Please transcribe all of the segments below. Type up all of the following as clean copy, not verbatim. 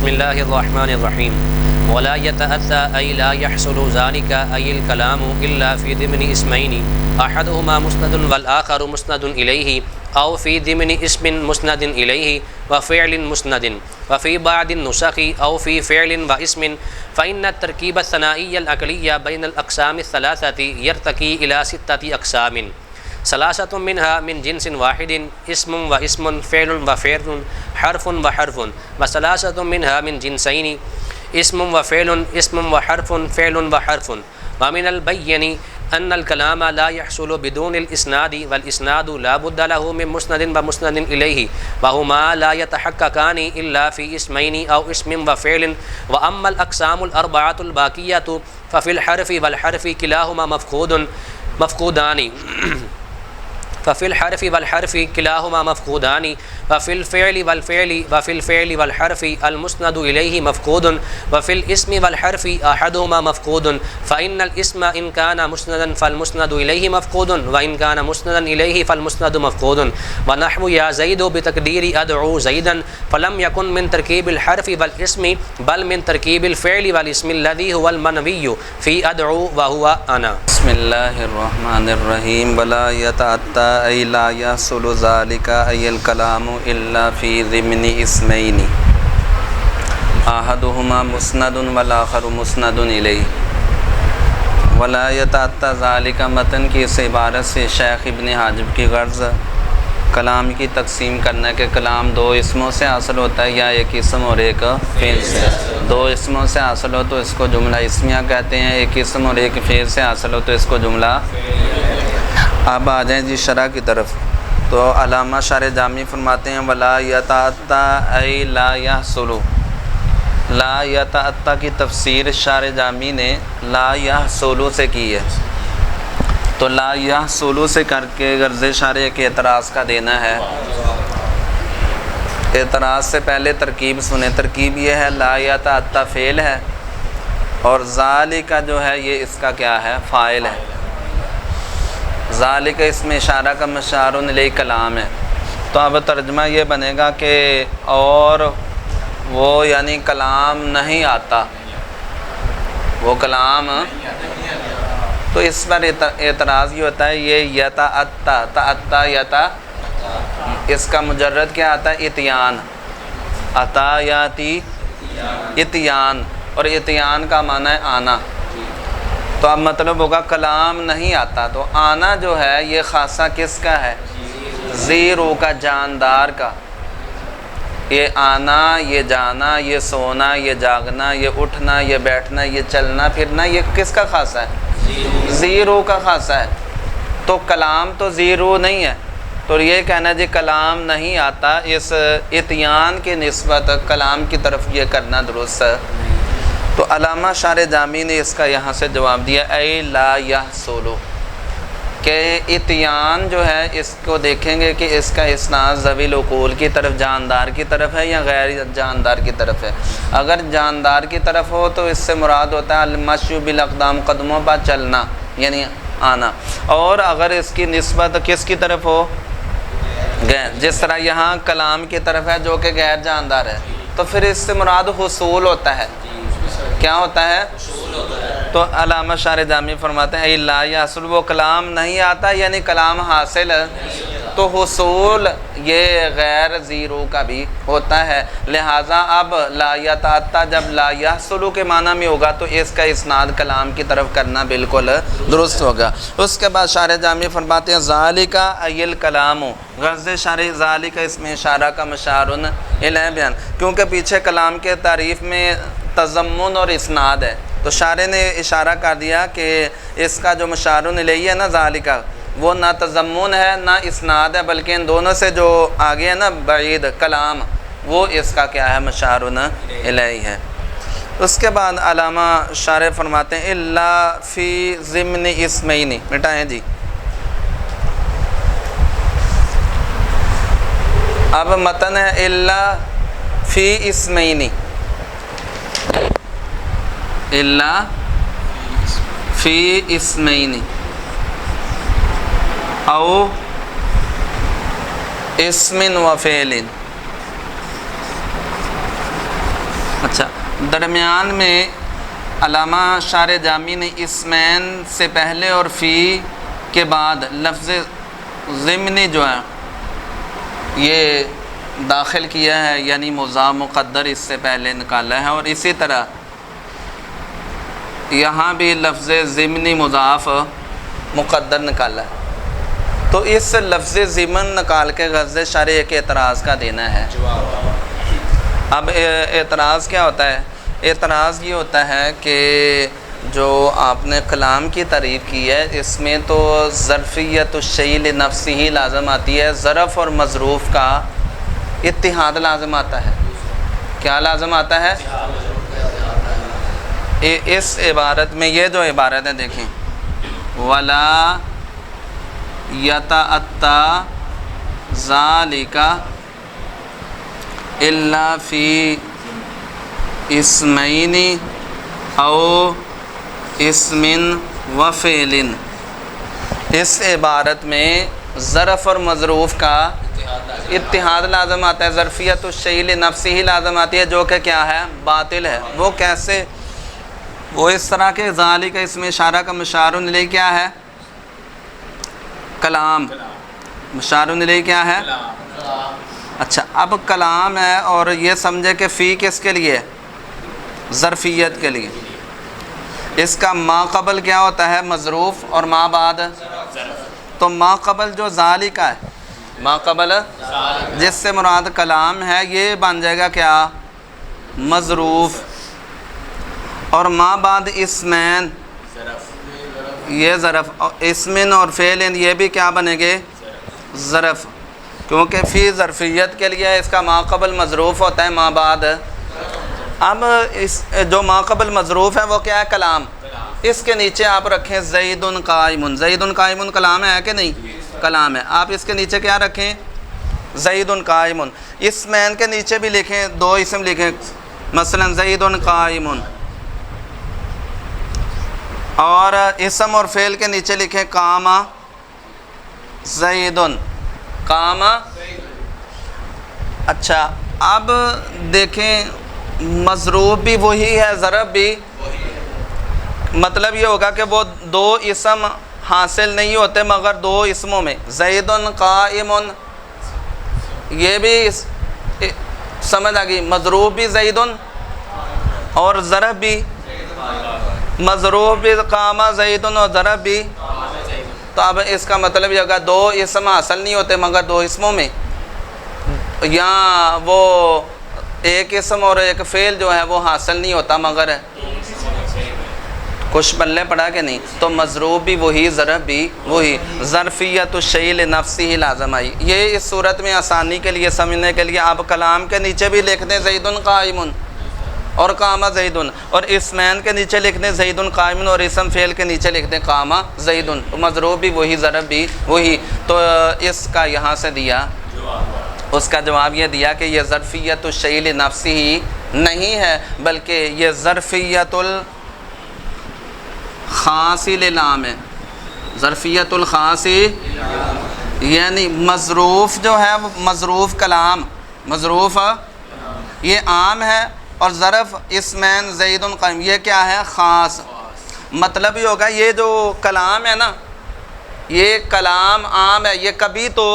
اللہ الرحمن الرحیم ولا يتأتى أي لا يحصل ذلك أي الكلام إلا في ضمن اسمين أحدهما مسند والآخر مسند إليه أو في ضمن اسم مسند إليه وفعل مسند وفي بعض النسخ أو في فعل واسم فإن التركيب الثنائي العقلي بين الأقسام الثلاثة يرتقي إلى 6 أقسام ثلاثة منها من جنس واحد اسم واسم فعل وفعل حرف وحرف وثلاثة منها من جنسين اسم وفعل اسم وحرف فعل وحرف ومن البين أن الكلام لا يحصل بدون الإسناد والإسناد لا بد له من مسند ومسند إليه وهما لا يتحققان إلا في اسمين أو اسم وفعل وأما الأقسام الأربعة الباقية ففي الحرف والحرف كلاهما مفقودان ففي الحرف والحرف كلاهما مفقودان وفي الفعل والحرف المسند إليه مفقود وفي الاسم والحرف أحدهما مفقود فإن الاسم إن كان مسندا فالمسند إليه مفقود وإن كان مسندا إليه فالمسند مفقود ونحو يا زيد بتقدير أدعو زيدا فلم يكن من تركيب الحرف والاسم بل من تركيب الفعل والاسم الذي هو المنوي في أدعو وهو أنا. بسم اللہ الرحمن الرحیم ولا يتأتى أي لا يحصل ذلك أي الكلام إلا في ضمن اسمين أحدهما مسند والآخر مسند إليه ولا يتأتى ذلك متن کی اس عبارت سے شیخ ابن حاجب کی غرض کلام کی تقسیم کرنا کہ کلام دو اسموں سے حاصل ہوتا ہے یا ایک اسم اور ایک فعل سے. دو اسموں سے حاصل ہو تو اس کو جملہ اسمیہ کہتے ہیں، ایک اسم اور ایک فعل سے حاصل ہو تو اس کو جملہ. اب آ جائیں جی شرح کی طرف. تو علامہ شارح جامی فرماتے ہیں ولا یتأتی ای لا یحصل. لا یتأتی کی تفسیر شارح جامی نے لا یحصل سے کی ہے، تو لا یحصل سے کر کے غرض شارح کے اعتراض کا دینا ہے. اعتراض سے پہلے ترکیب سنیں. ترکیب یہ ہے لا یتأتی فعل ہے اور ذالک جو ہے یہ اس کا کیا ہے؟ فاعل ہے. ذالک اس میں اشارہ کا مشار الیہ کلام ہے. تو اب ترجمہ یہ بنے گا کہ اور وہ یعنی کلام نہیں آتا، وہ کلام. تو اس پر اعتراض یہ ہوتا ہے یہ یتا اس کا مجرد کیا آتا ہے؟ اتیان. عطا یاتی اتیان، اور اتیان کا معنی ہے آنا. تو اب مطلب ہوگا کلام نہیں آتا. تو آنا جو ہے یہ خاصہ کس کا ہے؟ زیرو کا، جاندار کا. یہ آنا، یہ جانا، یہ سونا، یہ جاگنا، یہ اٹھنا، یہ بیٹھنا، یہ چلنا پھرنا، یہ کس کا خاصہ ہے؟ زیرو کا خاصہ ہے. تو کلام تو زیرو نہیں ہے. تو یہ کہنا جی کلام نہیں آتا، اس اتیان کے نسبت کلام کی طرف یہ کرنا درست ہے. تو علامہ شارح جامی نے اس کا یہاں سے جواب دیا اے لا یحصل، کہ اتیان جو ہے اس کو دیکھیں گے کہ اس کا اسناد ذوی العقول کی طرف، جاندار کی طرف ہے یا غیر جاندار کی طرف ہے. اگر جاندار کی طرف ہو تو اس سے مراد ہوتا ہے المشی بالاقدام، قدموں پر چلنا یعنی آنا. اور اگر اس کی نسبت کس کی طرف ہو؟ جس طرح یہاں کلام کی طرف ہے جو کہ غیر جاندار ہے، تو پھر اس سے مراد حصول ہوتا ہے. کیا ہوتا ہے؟ تو علامہ شارح جامی فرماتے ہیں لا یحصل، وہ کلام نہیں آتا یعنی کلام حاصل، تو حصول یہ غیر زیرو کا بھی ہوتا ہے. لہٰذا اب لا یتأتی جب لا یحصل کے معنی میں ہوگا تو اس کا اسناد کلام کی طرف کرنا بالکل درست ہوگا. اس کے بعد شارح جامی فرماتے ہیں ذالک ای الکلام، غرض شارح ذالک اس میں اشارہ کا مشار الیہ بیان، کیونکہ پیچھے کلام کے تعریف میں تضمن اور اسناد ہے. تو شارح نے اشارہ کر دیا کہ اس کا جو مشار الیہ ہے نا ذالک، وہ نہ تضمن ہے نہ اسناد ہے، بلکہ ان دونوں سے جو آگے ہے نا بعید کلام، وہ اس کا کیا ہے؟ مشار الیہ ہے. اس کے بعد علامہ شارح فرماتے ہیں الا فی ضمن اسمین. مٹائیں جی. اب متن ہے الا فی اسمین، الا فی اسمین او اسم و فعل. اچھا، درمیان میں علامہ شارح جامی نے اسمین سے پہلے اور فی کے بعد لفظ ضمنی جو ہے یہ داخل کیا ہے، یعنی مضاف مقدر اس سے پہلے نکالا ہے، اور اسی طرح یہاں بھی لفظ ضمنی مضاف مقدر نکالا ہے۔ تو اس لفظ ضمن نکال کے غرض شارح کے اعتراض کا دینا ہے۔ اب اعتراض کیا ہوتا ہے؟ اعتراض یہ ہوتا ہے کہ جو آپ نے کلام کی تعریف کی ہے اس میں تو ظرفیت الشیء لنفسہ ہی لازم آتی ہے، ظرف اور مظروف کا اتحاد لازم آتا ہے۔ کیا لازم آتا ہے؟ اس عبارت میں یہ جو عبارت ہے دیکھیں، وَلَا يَتَأَتَّى ذَلِكَ إِلَّا فِي اسمین او اسم و فعل، اس عبارت میں ظرف اور مظروف کا اتحاد لازم آتا ہے، ظرفیت الشیء لنفسہ ہی لازم آتی ہے، جو کہ کیا ہے؟ باطل ہے۔ وہ کیسے؟ وہ اس طرح کے ذالک اسم اشارہ کا مشار الیہ کیا ہے؟ کلام۔ مشار الیہ کیا ہے؟ اچھا، اب کلام ہے اور یہ سمجھے کہ فی کس کے لیے؟ ظرفیت کے لیے۔ اس کا ما قبل کیا ہوتا ہے؟ مظروف، اور ما بعد؟ تو ما قبل جو ذالک ہے، ما قبل جس سے مراد کلام ہے، یہ بن جائے گا کیا؟ مظروف، اور ما بعد اسمین یہ ظرف، اسمن اور فعل یہ بھی کیا بنے گے؟ ظرف، کیونکہ فی ظرفیت کے لیے اس کا ما قبل مظروف ہوتا ہے، ما بعد۔ اب اس جو ما قبل مظروف ہے وہ کیا ہے؟ کلام۔ اس کے نیچے آپ رکھیں زید قائم، زید قائم کلام ہے کہ نہیں؟ کلام ہے۔ آپ اس کے نیچے کیا رکھیں؟ زید قائم۔ اسمین کے نیچے بھی لکھیں، دو اسم لکھیں، مثلا زید قائم، اور اسم اور فعل کے نیچے لکھیں قام زید، قام۔ اچھا، اب دیکھیں مظروف بھی وہی ہے، ضرب بھی، مطلب یہ ہوگا کہ وہ دو اسم حاصل نہیں ہوتے مگر دو اسموں میں، زید قائم، یہ بھی سمجھ آ گئی، مظروف بھی زید اور ضرب بھی، مظروف بھی قام زید اور ضرب بھی۔ تو اب اس کا مطلب یہ ہوگا دو اسم حاصل نہیں ہوتے مگر دو اسموں میں، یا وہ ایک اسم اور ایک فعل جو ہے وہ حاصل نہیں ہوتا مگر کچھ بلے پڑا کہ نہیں؟ تو مظروف بھی وہی، ضرب بھی وہی، ظرفیت الشیء لنفسہ ہی لازم آئی۔ یہ اس صورت میں آسانی کے لیے سمجھنے کے لیے آپ کلام کے نیچے بھی لکھ دیں زید قائم اور قام زید، اور اسمین کے نیچے لکھ دیں زید قائم، اور اسم فعل کے نیچے لکھ دیں قام زید، تو مظروف بھی وہی، ضرب بھی وہی۔ تو اس کا یہاں سے دیا، اس کا جواب یہ دیا کہ یہ ظرفیت الشیء لنفسہ ہی نہیں ہے، بلکہ یہ ظرفیت الخاص للعام ہے، ظرفیت الخاص، یعنی مظروف جو ہے وہ مظروف کلام، مظروف یہ عام ہے، اور ظرف اسمین زید قائم یہ کیا ہے؟ خاص۔ مطلب یہ ہوگا یہ جو کلام ہے نا، یہ کلام عام ہے، یہ کبھی تو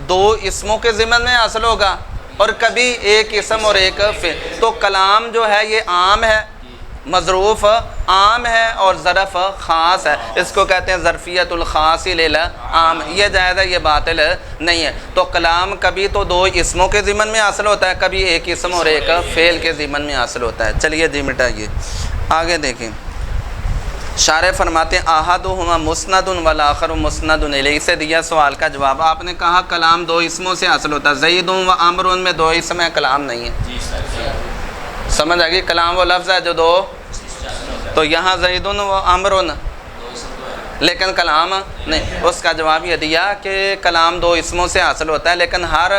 دو اسموں کے ضمن میں حاصل ہوگا اور کبھی ایک اسم اور ایک فعل، تو کلام جو ہے یہ عام ہے، مظروف عام ہے اور ظرف خاص ہے، اس کو کہتے ہیں ظرفیت الخاص للعام۔ یہ جائز ہے، یہ باطل نہیں ہے۔ تو کلام کبھی تو دو اسموں کے ضمن میں حاصل ہوتا ہے، کبھی ایک اسم اور ایک فعل کے ضمن میں حاصل ہوتا ہے۔ چلیے جی مٹائیے، آگے دیکھیں۔ شارح فرماتے ہیں احدہما مسند والآخر مسند الیہ، سے دیا سوال کا جواب۔ آپ نے کہا کلام دو اسموں سے حاصل ہوتا ہے، زید و عمر میں دو اسم ہے، کلام نہیں ہے۔ سمجھ آ گئی؟ کلام وہ لفظ ہے جو دو، تو یہاں زید و عمر لیکن کلام نہیں۔ اس کا جواب یہ دیا کہ کلام دو اسموں سے حاصل ہوتا ہے، لیکن ہر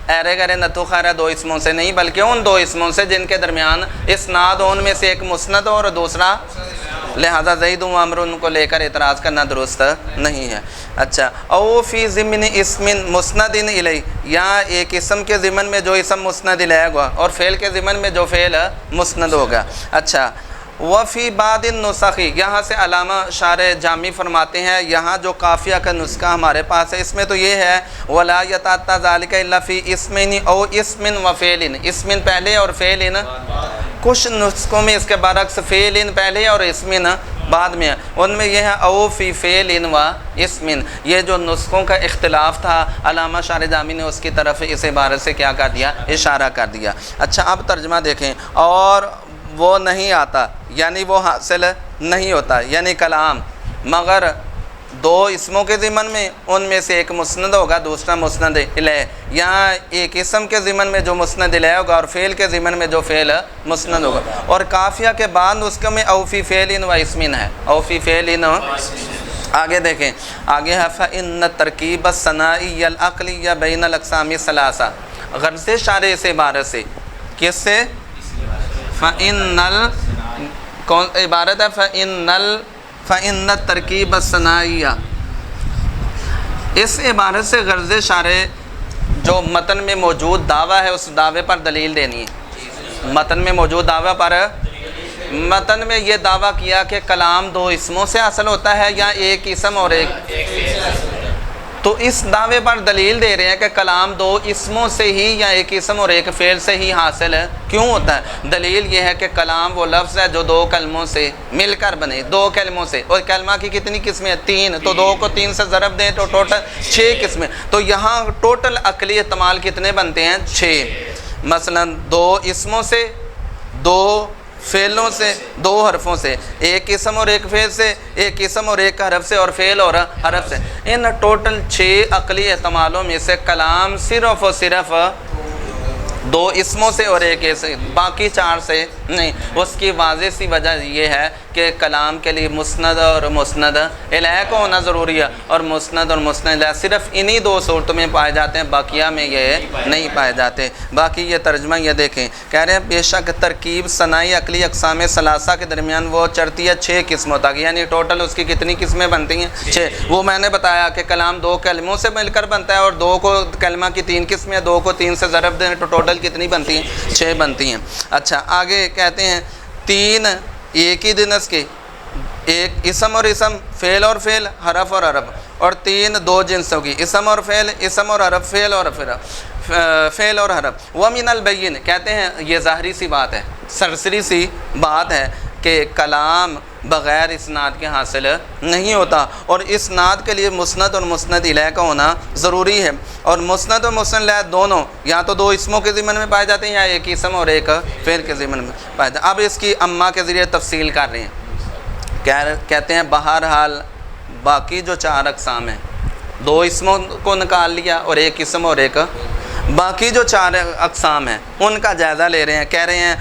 ایرے گرے نتو خیرہ دو اسموں سے نہیں، بلکہ ان دو اسموں سے جن کے درمیان اسناد ہو، ان میں سے ایک مسند اور دوسرا، لہذا زید و عمر ان کو لے کر اعتراض کرنا درست نہیں ہے۔ اچھا، او فی ضمن اسم مسند الیہ، یا ایک اسم کے ضمن میں جو اسم مسند الیہ ہوگا اور فعل کے ضمن میں جو فعل مسند ہوگا۔ اچھا، وفی بعض النسخ، یہاں سے علامہ شارح جامی فرماتے ہیں یہاں جو قافیہ کا نسخہ ہمارے پاس ہے اس میں تو یہ ہے ولا یتعطى ذلك الا فی اسمین او اسم و فعل، اسم پہلے اور فعل کچھ نسخوں میں اس کے برعکس فعل پہلے اور اسم بعد میں، ان میں یہ ہے او فی فعل و اسم۔ یہ جو نسخوں کا اختلاف تھا علامہ شارح جامی نے اس کی طرف اس عبارت سے کیا کر دیا، اشارہ کر دیا۔ اچھا، اب ترجمہ دیکھیں، اور وہ نہیں آتا یعنی وہ حاصل نہیں ہوتا، یعنی کلام مگر دو اسموں کے ضمن میں ان میں سے ایک مسند ہوگا دوسرا مسند الیہ، یہاں ایک اسم کے ضمن میں جو مسند الیہ ہوگا اور فعل کے ضمن میں جو فعل مسند ہوگا، اور قافیہ کے بعد اس میں او فی فعل و اسم ہے، او فی فعل۔ آگے دیکھیں، آگے ہے فإن ترکیب الثنائی العقلی بین الاقسام الثلاثہ، غرض شارح سے عبارت سے کس سے؟ کون عبارت ہے؟ فإن ترکیب الثنائیہ، اس عبارت سے غرض شارح جو متن میں موجود دعویٰ ہے اس دعوے پر دلیل دینی ہے۔ متن میں موجود دعویٰ پر، متن میں یہ دعویٰ کیا کہ کلام دو اسموں سے حاصل ہوتا ہے یا ایک اسم اور ایک، تو اس دعوے پر دلیل دے رہے ہیں کہ کلام دو اسموں سے ہی یا ایک اسم اور ایک فعل سے ہی حاصل ہے۔ کیوں ہوتا ہے؟ دلیل یہ ہے کہ کلام وہ لفظ ہے جو دو کلموں سے مل کر بنے، دو کلموں سے، اور کلمہ کی کتنی قسمیں ہیں؟ تین، تو دو کو تین سے ضرب دیں تو ٹوٹل 6 قسمیں، تو یہاں ٹوٹل عقلی احتمال کتنے بنتے ہیں؟ 6۔ مثلا دو اسموں سے، دو فعلوں سے، دو حرفوں سے، ایک اسم اور ایک فعل سے، ایک اسم اور ایک حرف سے، اور فعل اور حرف سے، ان ٹوٹل 6 عقلی احتمالوں میں سے کلام صرف اور صرف دو اسموں سے اور ایک ایسے، باقی 4 سے نہیں۔ اس کی واضح سی وجہ یہ ہے کہ کلام کے لیے مسند اور مسند الیہ کو ہونا ضروری ہے، اور مسند اور مسند الیہ صرف انہی دو صورتوں میں پائے جاتے ہیں، باقیہ میں یہ نہیں پائے جاتے۔ باقی یہ ترجمہ یہ دیکھیں، کہہ رہے ہیں بے شک ترکیب ثنائی عقلی اقسام ثلاثہ کے درمیان وہ چڑھتی ہے 6 قسموں تک، یعنی ٹوٹل اس کی کتنی قسمیں بنتی ہیں؟ 6۔ وہ میں نے بتایا کہ کلام دو کلموں سے مل کر بنتا ہے، اور دو کو کلمہ کی 3 قسمیں، دو کو 3 سے ضرب دیں تو ٹوٹل کتنی بنتی ہیں؟ 6 بنتی ہیں۔ اچھا، آگے کہتے ہیں 3 ایک ہی جنس کے، ایک اسم اور اسم، فعل اور فعل، حرف اور حرف، اور 3 دو جنسوں کی، اسم اور فعل، اسم اور حرف، فعل اور فعل اور حرف۔ وَمِنَ الْبَيِّنِ، کہتے ہیں یہ ظاہری سی بات ہے، سرسری سی بات ہے کہ کلام بغیر اسناد کے حاصل نہیں ہوتا، اور اسناد کے لیے مسند اور مسند الیہ کا ہونا ضروری ہے، اور مسند اور مسند الیہ دونوں یا تو دو اسموں کے ضمن میں پائے جاتے ہیں یا ایک اسم اور ایک فعل کے ضمن میں پائے جاتے ہیں۔ اب اس کی اما کے ذریعے تفصیل کر رہے ہیں، کہتے ہیں بہرحال باقی جو 4 اقسام ہیں، دو اسموں کو نکال لیا اور ایک اسم اور ایک، باقی جو 4 اقسام ہیں ان کا جائزہ لے رہے ہیں۔ کہہ رہے ہیں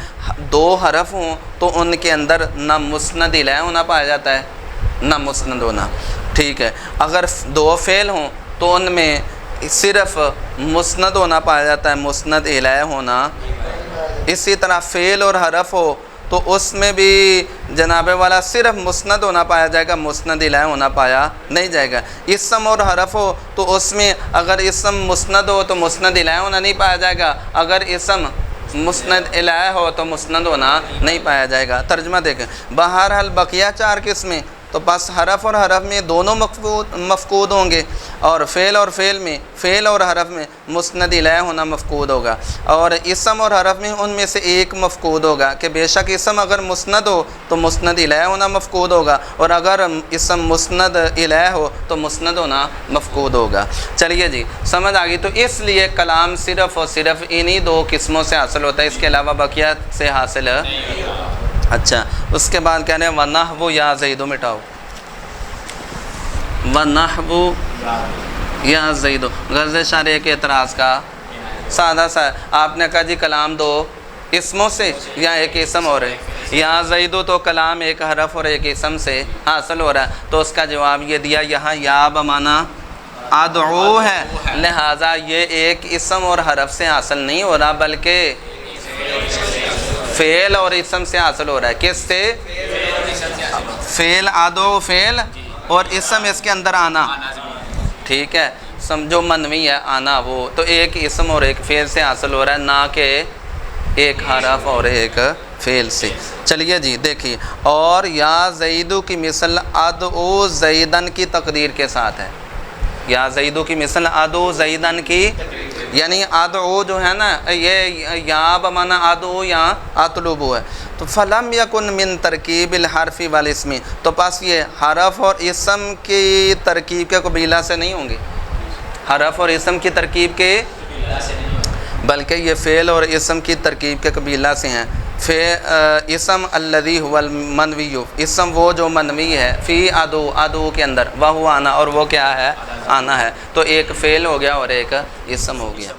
2 حرف ہوں تو ان کے اندر نہ مسند الیہ ہونا پایا جاتا ہے نہ مسند ہونا، ٹھیک ہے۔ اگر 2 فعل ہوں تو ان میں صرف مسند ہونا پایا جاتا ہے، مسند الیہ ہونا۔ اسی طرح فعل اور حرف ہو تو اس میں بھی جناب والا صرف مسند ہونا پایا جائے گا، مسند الیہ ہونا پایا نہیں جائے گا۔ اسم اور حرف ہو تو اس میں اگر اسم مسند ہو تو مسند الیہ ہونا نہیں پایا جائے گا، اگر اسم مسند الیہ ہو تو مسند ہونا نہیں پایا جائے گا۔ ترجمہ دیکھیں، بہرحال بقیہ 4 قسمیں تو بس حرف اور حرف میں دونوں مفقود ہوں گے، اور فعل اور فعل میں، فعل اور حرف میں مسند الیہ ہونا مفقود ہوگا، اور اسم اور حرف میں ان میں سے ایک مفقود ہوگا کہ بے شک اسم اگر مسند ہو تو مسند الیہ ہونا مفقود ہوگا، اور اگر اسم مسند الیہ ہو تو مسند ہونا مفقود ہوگا۔ چلیے جی، سمجھ آ گئی۔ تو اس لیے کلام صرف اور صرف انہی 2 قسموں سے حاصل ہوتا ہے، اس کے علاوہ بقیہ سے حاصل ہے۔ اچھا، اس کے بعد کہہ رہے ہیں وَنَحْوُ یا زیدو، مٹاؤ وَنَحْوُ یا زیدو، غرض شارح کے اعتراض کا سادہ سا ہے۔ آپ نے کہا جی کلام 2 اسموں سے یا ایک اسم ہو رہے، یا زیدو تو کلام ایک حرف اور ایک اسم سے حاصل ہو رہا ہے، تو اس کا جواب یہ دیا یہاں یا بمانا ادعو ہے، لہٰذا یہ ایک اسم اور حرف سے حاصل نہیں ہو رہا بلکہ فعل اور اسم سے حاصل ہو رہا ہے۔ کس سے؟ فعل ادعو فعل اور اسم اس کے اندر آنا، ٹھیک ہے، سمجھو منوی ہے آنا، وہ تو ایک اسم اور ایک فعل سے حاصل ہو رہا ہے، نہ کہ ایک حرف اور ایک فعل سے۔ چلیے جی دیکھیے، اور یا زیدو کی مثل ادعو زیدن کی تقدیر کے ساتھ ہے، یا زیدو کی مثل ادعو زیدن کی، یعنی ادعو جو ہے نا یہ یا بمعنی ادعو یا اطلبو ہے، تو فلم یکن من ترکیب الحرف والاسم، تو پس یہ حرف اور اسم کی ترکیب کے قبیلہ سے نہیں ہوں گے، حرف اور اسم کی ترکیب کے، بلکہ یہ فعل اور اسم کی ترکیب کے قبیلہ سے ہیں۔ اسم الذی هو المنوی، اسم وہ جو منوی ہے، فی ادعو ادعو کے اندر، وہ آنا، اور وہ کیا ہے؟ آنا ہے، تو ایک فعل ہو گیا اور ایک اسم ہو گیا۔